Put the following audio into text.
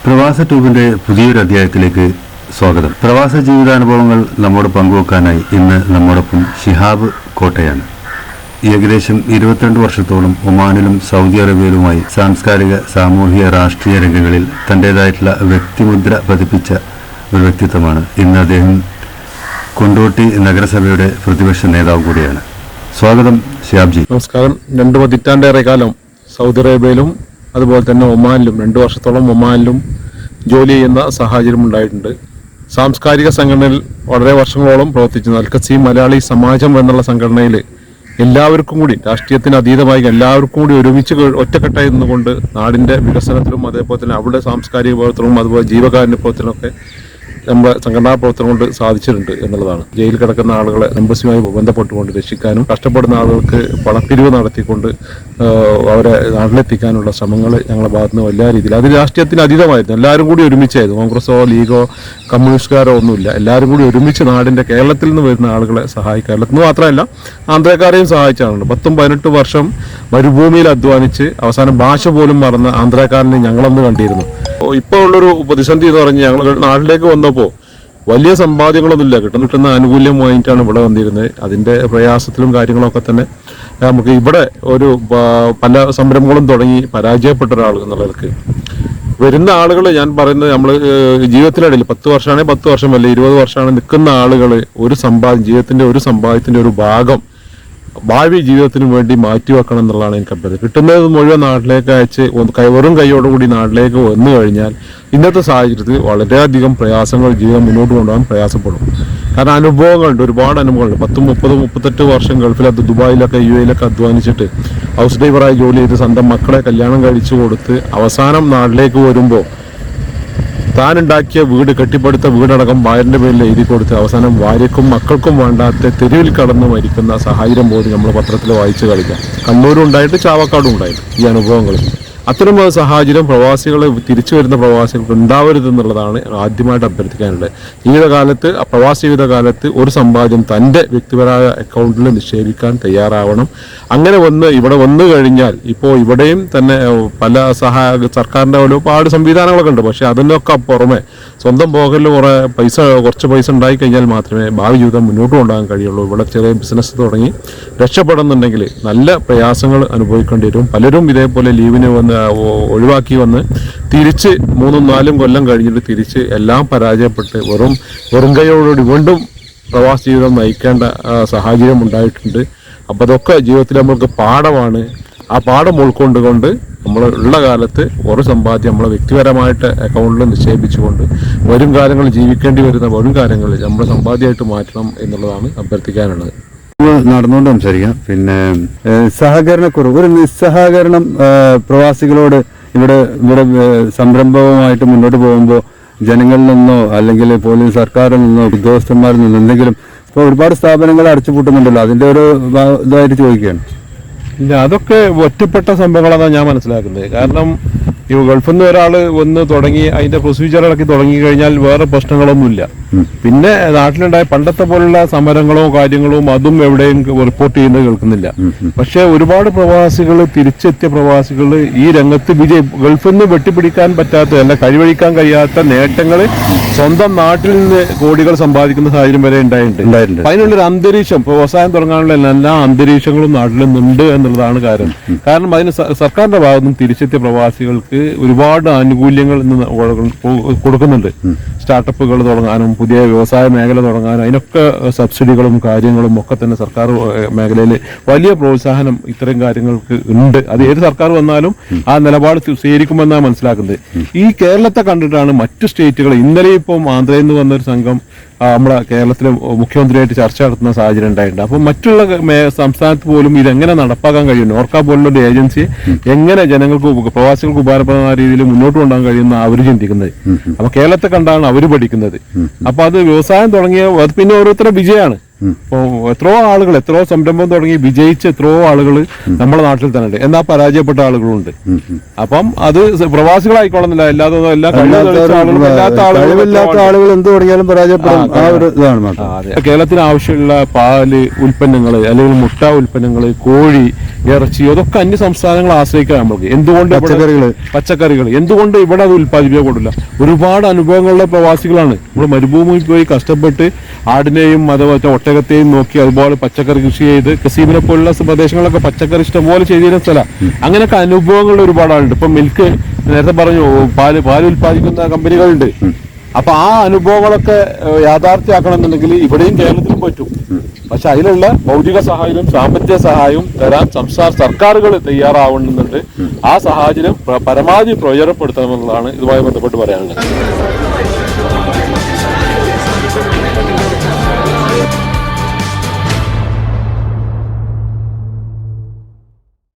പ്രവാസ ട്യൂബിന്റെ പുതിയൊരു അധ്യായത്തിലേക്ക് സ്വാഗതം. പ്രവാസ ജീവിതാനുഭവങ്ങൾ നമ്മോട് പങ്കുവെക്കാനായി ഇന്ന് നമ്മോടൊപ്പം ഷിഹാബ് കോട്ടയാണ്. ഏകദേശം 22 വർഷത്തോളം ഒമാനിലും സൗദി അറേബ്യയിലുമായി സാംസ്കാരിക, സാമൂഹിക, രാഷ്ട്രീയ രംഗങ്ങളിൽ തൻ്റേതായിട്ടുള്ള വ്യക്തിമുദ്ര പതിപ്പിച്ച ഒരു വ്യക്തിത്വമാണ്. ഇന്ന് അദ്ദേഹം കൊണ്ടോട്ടി നഗരസഭയുടെ പ്രതിപക്ഷ നേതാവ് കൂടിയാണ്. സ്വാഗതം ഷിഹാബ്ജി. നമസ്കാരം. 2 പതിറ്റാണ്ടേറെ കാലം സൗദി അറേബ്യയിലും അതുപോലെ തന്നെ ഒമാനിലും 2 വർഷത്തോളം ഒമാനിലും ജോലി ചെയ്യുന്ന സാഹചര്യം ഉണ്ടായിട്ടുണ്ട്. സാംസ്കാരിക സംഘടനയിൽ വളരെ വർഷങ്ങളോളം പ്രവർത്തിച്ചു. അൽഖസീം മലയാളി സമാജം എന്നുള്ള സംഘടനയിൽ എല്ലാവർക്കും കൂടി, രാഷ്ട്രീയത്തിന് അതീതമായി എല്ലാവർക്കും കൂടി ഒരുമിച്ച് ഒറ്റക്കെട്ടായി നിന്നുകൊണ്ട് നാടിൻ്റെ വികസനത്തിലും അതേപോലെ തന്നെ അവിടെ സാംസ്കാരിക പ്രവർത്തനവും അതുപോലെ ജീവകാരുണ്യ പ്രവർത്തനമൊക്കെ നമ്മുടെ സംഘടനാ പ്രവർത്തനം കൊണ്ട് സാധിച്ചിട്ടുണ്ട് എന്നുള്ളതാണ്. ജയിലിൽ കിടക്കുന്ന ആളുകളെ എംബസിയുമായി ബന്ധപ്പെട്ടുകൊണ്ട് രക്ഷിക്കാനും കഷ്ടപ്പെടുന്ന ആളുകൾക്ക് പണപ്പിരിവ് നടത്തിക്കൊണ്ട് അവരെ നാട്ടിലെത്തിക്കാനുള്ള ശ്രമങ്ങൾ ഞങ്ങളുടെ ഭാഗത്ത് നിന്ന് വലിയ രീതിയിൽ, അത് രാഷ്ട്രീയത്തിന് അതീതമായിരുന്നു. എല്ലാവരും കൂടി ഒരുമിച്ചായിരുന്നു. കോൺഗ്രസോ ലീഗോ കമ്മ്യൂണിസ്റ്റുകാരോ ഒന്നുമില്ല. എല്ലാവരും കൂടി ഒരുമിച്ച് നാടിൻ്റെ കേരളത്തിൽ നിന്ന് വരുന്ന ആളുകളെ സഹായിക്കുക. കേരളത്തിൽ നിന്ന് മാത്രമല്ല ആന്ധ്രക്കാരെയും സഹായിച്ചാണ്. 10-18 വർഷം മരുഭൂമിയിൽ അധ്വാനിച്ച് അവസാനം ഭാഷ പോലും മറന്ന ആന്ധ്രക്കാരനെ ഞങ്ങളൊന്ന് കണ്ടിരുന്നു. ഇപ്പോൾ ഉള്ളൊരു പ്രതിസന്ധി എന്ന് പറഞ്ഞ് ഞങ്ങൾ നാട്ടിലേക്ക് വന്നപ്പോൾ വലിയ സമ്പാദ്യങ്ങളൊന്നുമില്ല. കിട്ടുന്ന ആനുകൂല്യമായിട്ടാണ് ഇവിടെ വന്നിരുന്നത്. അതിൻ്റെ പ്രയാസത്തിലും കാര്യങ്ങളൊക്കെ തന്നെ നമുക്ക് ഇവിടെ ഒരു പല സംരംഭങ്ങളും തുടങ്ങി പരാജയപ്പെട്ട ഒരാൾ എന്നുള്ളവർക്ക് വരുന്ന ആളുകൾ, ഞാൻ പറയുന്നത് നമ്മൾ ജീവിതത്തിനിടയിൽ 10 വർഷമാണെങ്കിൽ 10 വർഷമല്ല 20 വർഷമാണ് നിൽക്കുന്ന ആളുകൾ ജീവിതത്തിൻ്റെ ഒരു സമ്പാദ്യത്തിൻ്റെ ഒരു ഭാഗം ഭാവി ജീവിതത്തിന് വേണ്ടി മാറ്റിവെക്കണം എന്നുള്ളതാണ് എനിക്ക് അഭ്യർത്ഥന. കിട്ടുന്നത് മുഴുവൻ നാട്ടിലേക്ക് അയച്ച് വെറും കൈയോടുകൂടി നാട്ടിലേക്ക് വന്നു കഴിഞ്ഞാൽ ഇന്നത്തെ സാഹചര്യത്തിൽ വളരെയധികം പ്രയാസങ്ങൾ ജീവിതം മുന്നോട്ട് കൊണ്ടുപോകാൻ പ്രയാസപ്പെടും. കാരണം അനുഭവങ്ങളുണ്ട്, ഒരുപാട് അനുഭവങ്ങളുണ്ട്. 10-30-38 വർഷം ഗൾഫിലൊക്കെ, ദുബായിലൊക്കെ, UAE അധ്വാനിച്ചിട്ട് ഹൗസ് ഡ്രൈവറായി ജോലി ചെയ്ത് സ്വന്തം മക്കളെ കല്യാണം കഴിച്ചു കൊടുത്ത് അവസാനം നാട്ടിലേക്ക് വരുമ്പോൾ താനുണ്ടാക്കിയ വീട്, കെട്ടിപ്പടുത്ത വീടടക്കം ഭാര്യൻ്റെ പേരിൽ എഴുതി കൊടുത്ത് അവസാനം ഭാര്യക്കും മക്കൾക്കും വേണ്ടാത്ത തെരുവിൽ കടന്ന് മരിക്കുന്ന സാഹചര്യം പോലും നമ്മൾ പത്രത്തിൽ വായിച്ച് കളിക്കാം. കണ്ണൂരും ഉണ്ടായിട്ട് ചാവക്കാടും ഉണ്ടായിട്ട് ഈ അനുഭവങ്ങൾ. അത്തരം സാഹചര്യം പ്രവാസികൾ, തിരിച്ചു വരുന്ന പ്രവാസികൾക്ക് ഉണ്ടാവരുതെന്നുള്ളതാണ് ആദ്യമായിട്ട് അഭ്യർത്ഥിക്കാനുള്ളത്. ജീവിതകാലത്ത്, പ്രവാസി ജീവിതകാലത്ത് ഒരു സമ്പാദ്യം തൻ്റെ വ്യക്തിപരമായ അക്കൗണ്ടിൽ നിക്ഷേപിക്കാൻ തയ്യാറാവണം. അങ്ങനെ ഇവിടെ വന്നു കഴിഞ്ഞാൽ ഇപ്പോൾ ഇവിടെയും തന്നെ പല സർക്കാരിൻ്റെ ഒരുപാട് സംവിധാനങ്ങളൊക്കെ ഉണ്ട്. പക്ഷേ അതിനൊക്കെ പുറമെ സ്വന്തം പോകലിൽ കുറച്ച് പൈസ ഉണ്ടായി കഴിഞ്ഞാൽ മാത്രമേ ഭാവി ജീവിതം മുന്നോട്ട് കൊണ്ടുപോകാൻ കഴിയുള്ളൂ. ഇവിടെ ചെറിയ ബിസിനസ് തുടങ്ങി രക്ഷപ്പെടുന്നുണ്ടെങ്കിൽ നല്ല പ്രയാസങ്ങൾ അനുഭവിക്കേണ്ടി വരും. പലരും ഇതേപോലെ ലീവിന് ഒഴിവാക്കി വന്ന് തിരിച്ച് 3-4 കൊല്ലം കഴിഞ്ഞിട്ട് തിരിച്ച് എല്ലാം പരാജയപ്പെട്ട് വെറും കൈയോടുകൂടി വീണ്ടും പ്രവാസ ജീവിതം നയിക്കേണ്ട സാഹചര്യം ഉണ്ടായിട്ടുണ്ട്. അപ്പോൾ അതൊക്കെ ജീവിതത്തിൽ നമ്മൾക്ക് പാഠമാണ്. ആ പാഠം ഉൾക്കൊണ്ടുകൊണ്ട് നമ്മൾ ഉള്ള കാലത്ത് ഒരു സമ്പാദ്യം നമ്മളെ വ്യക്തിപരമായിട്ട് അക്കൗണ്ടിൽ നിക്ഷേപിച്ചുകൊണ്ട് വരും കാലങ്ങളിൽ ജീവിക്കേണ്ടി വരുന്ന വരും കാലങ്ങളിൽ നമ്മൾ സമ്പാദ്യമായിട്ട് മാറ്റണം എന്നുള്ളതാണ് അഭ്യർത്ഥിക്കാനുള്ളത്. നടന്നുകൊണ്ട് സംസാരിക്കാം. പിന്നെ സഹകരണക്കുറവ്, ഒരു നിസ്സഹകരണം പ്രവാസികളോട് ഇവിടെ സംരംഭവുമായിട്ട് മുന്നോട്ട് പോകുമ്പോൾ ജനങ്ങളിൽ നിന്നോ അല്ലെങ്കിൽ പോലീസ് സർക്കാരിൽ നിന്നോ ഉദ്യോഗസ്ഥന്മാരിൽ നിന്നോ എന്തെങ്കിലും, ഇപ്പോൾ ഒരുപാട് സ്ഥാപനങ്ങൾ അടച്ചുപൂട്ടുന്നുണ്ടല്ലോ, അതിൻ്റെ ഒരു ഇതായിട്ട് ചോദിക്കുകയാണ്. ഇല്ല, അതൊക്കെ ഒറ്റപ്പെട്ട സംഭവങ്ങളാണ് ഞാൻ മനസ്സിലാക്കുന്നത്. കാരണം ഈ ഗൾഫിൽ നിന്ന് ഒരാൾ വന്ന് തുടങ്ങി അതിന്റെ പ്രൊസീജിയറൊക്കെ തുടങ്ങി കഴിഞ്ഞാൽ വേറെ പ്രശ്നങ്ങളൊന്നുമില്ല. പിന്നെ നാട്ടിലുണ്ടായ പണ്ടത്തെ പോലുള്ള സമരങ്ങളോ കാര്യങ്ങളോ അതും എവിടെയും റിപ്പോർട്ട് ചെയ്യുന്നത് കേൾക്കുന്നില്ല. പക്ഷെ ഒരുപാട് പ്രവാസികൾ, തിരിച്ചെത്തിയ പ്രവാസികൾ ഈ രംഗത്ത് ഗൾഫിൽ നിന്ന് വെട്ടിപ്പിടിക്കാൻ പറ്റാത്ത, അല്ല കഴിവഴിക്കാൻ കഴിയാത്ത നേട്ടങ്ങൾ സ്വന്തം നാട്ടിൽ നിന്ന് കോടികൾ സമ്പാദിക്കുന്ന സാഹചര്യം വരെ ഉണ്ടായിട്ടുണ്ട്. അതിനുള്ളൊരു അന്തരീക്ഷം, വ്യവസായം തുടങ്ങാനുള്ള എല്ലാ അന്തരീക്ഷങ്ങളും നാട്ടിൽ നിന്നുണ്ട് എന്നുള്ളതാണ് കാര്യം. കാരണം അതിന് സർക്കാരിന്റെ ഭാഗത്തും തിരിച്ചെത്തിയ പ്രവാസികൾക്ക് ഒരുപാട് ആനുകൂല്യങ്ങൾ ഇന്ന് കൊടുക്കുന്നുണ്ട്. സ്റ്റാർട്ടപ്പുകൾ തുടങ്ങാനും പുതിയ വ്യവസായ മേഖല തുടങ്ങാനും അതിനൊക്കെ സബ്സിഡികളും കാര്യങ്ങളും ഒക്കെ തന്നെ സർക്കാർ മേഖലയിൽ വലിയ പ്രോത്സാഹനം ഇത്തരം കാര്യങ്ങൾക്ക് ഉണ്ട്. അത് ഏത് സർക്കാർ വന്നാലും ആ നിലപാട് സ്വീകരിക്കുമെന്നാണ് മനസ്സിലാക്കുന്നത്. ഈ കേരളത്തെ കണ്ടിട്ടാണ് മറ്റു സ്റ്റേറ്റുകൾ, ഇന്നലെ ഇപ്പം ആന്ധ്രയിൽ നിന്ന് വന്നൊരു സംഘം നമ്മളെ കേരളത്തിലെ മുഖ്യമന്ത്രിയായിട്ട് ചർച്ച നടത്തുന്ന സാഹചര്യം ഉണ്ടായിട്ടുണ്ട്. അപ്പോൾ മറ്റുള്ള സംസ്ഥാനത്ത് പോലും ഇതെങ്ങനെ നടപ്പാക്കാൻ കഴിയും, നോർക്ക പോലുള്ള ഒരു ഏജൻസി എങ്ങനെ ജനങ്ങൾക്ക്, പ്രവാസികൾക്ക് ഉപകാരപ്രദമായ രീതിയിൽ മുന്നോട്ട് കൊണ്ടുപോകാൻ കഴിയുന്ന അവർ ചിന്തിക്കുന്നത്. അപ്പൊ കേരളത്തെ കണ്ടാണ് അവർ പഠിക്കുന്നത്. അപ്പൊ അത് വ്യവസായം തുടങ്ങിയ അത് പിന്നെ ഓരോരുത്തരുടെ വിജയമാണ്. അപ്പോൾ എത്രയോ ആളുകൾ, എത്രയോ സംരംഭം തുടങ്ങി വിജയിച്ച എത്രയോ ആളുകൾ നമ്മുടെ നാട്ടിൽ തന്നെ ഉണ്ട്, എന്നാൽ പരാജയപ്പെട്ട ആളുകളുണ്ട്. അപ്പം അത് പ്രവാസികളായിക്കോളുന്നില്ല, എല്ലാ കഴിവില്ലാത്ത ആളുകൾ എന്ത് തുടങ്ങിയാലും പരാജയപ്പെടും. ആ ഒരു ഇതാണ് മാത്രം. കേരളത്തിന് ആവശ്യമുള്ള പാല് ഉൽപ്പന്നങ്ങൾ, അല്ലെങ്കിൽ മുട്ട ഉൽപ്പന്നങ്ങൾ, കോഴി, ഇറച്ചി, അതൊക്കെ അന്യ സംസ്ഥാനങ്ങളെ ആശ്രയിക്കാം നമുക്ക്. എന്തുകൊണ്ട് പച്ചക്കറികൾ എന്തുകൊണ്ട് ഇവിടെ അത് ഉൽപ്പാദിപ്പിക്കാൻ കൊണ്ടില്ല? ഒരുപാട് അനുഭവങ്ങളുള്ള പ്രവാസികളാണ്. നമ്മൾ മരുഭൂമിയിൽ പോയി കഷ്ടപ്പെട്ട് ആടിനെയും അതുപോലെ ഒട്ടകത്തെയും നോക്കി, അതുപോലെ പച്ചക്കറി കൃഷി ചെയ്ത്, കസീമിനെ പോലുള്ള പ്രദേശങ്ങളൊക്കെ പച്ചക്കറി ഇഷ്ടംപോലെ ചെയ്തിരുന്ന സ്ഥലമാണ്. അങ്ങനെയൊക്കെ അനുഭവങ്ങൾ ഒരുപാട് ആളുണ്ട്. ഇപ്പൊ മിൽക്ക് നേരത്തെ പറഞ്ഞു, പാല് ഉൽപ്പാദിക്കുന്ന കമ്പനികളുണ്ട്. അപ്പൊ ആ അനുഭവങ്ങളൊക്കെ യാഥാർത്ഥ്യമാക്കണം എന്നുണ്ടെങ്കിൽ ഇവിടെയും കേരളത്തിലും പറ്റും. പക്ഷെ അതിലുള്ള ഭൗതിക സഹായവും സാമ്പത്തിക സഹായവും തരാൻ സംസ്ഥാന സർക്കാരുകൾ തയ്യാറാവുന്നുണ്ട്. ആ സാഹചര്യം പരമാവധി പ്രയോജനപ്പെടുത്തണമെന്നുള്ളതാണ് ഇതുമായി ബന്ധപ്പെട്ട് പറയാനുള്ളത്.